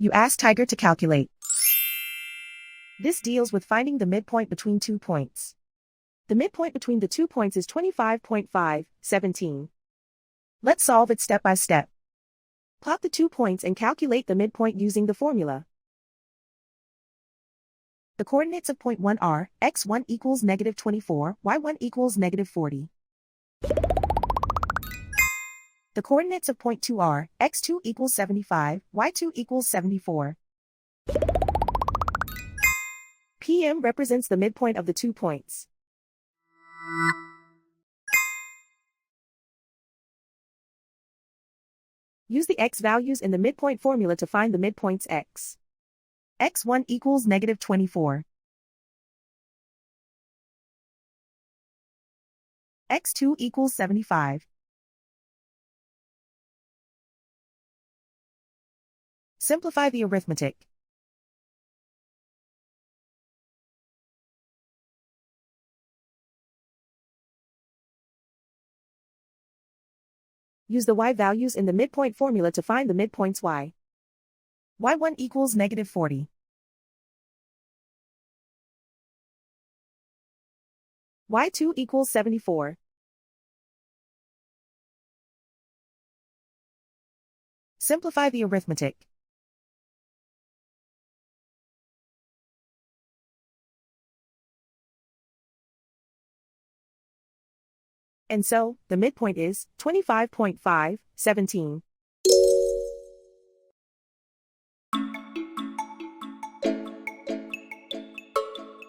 You ask Tiger to calculate. This deals with finding the midpoint between 2 points. The midpoint between the 2 points is 25.5, 17. Let's solve it step by step. Plot the 2 points and calculate the midpoint using the formula. The coordinates of point 1 are, x1 equals -24, y1 equals -40. The coordinates of point 2 are, x2 equals 75, y2 equals 74. PM represents the midpoint of the 2 points. Use the x values in the midpoint formula to find the midpoints x. x1 equals -24. x2 equals 75. Simplify the arithmetic. Use the y values in the midpoint formula to find the midpoints y. y1 equals -40. y2 equals 74. Simplify the arithmetic. And so, the midpoint is 25.5, 17.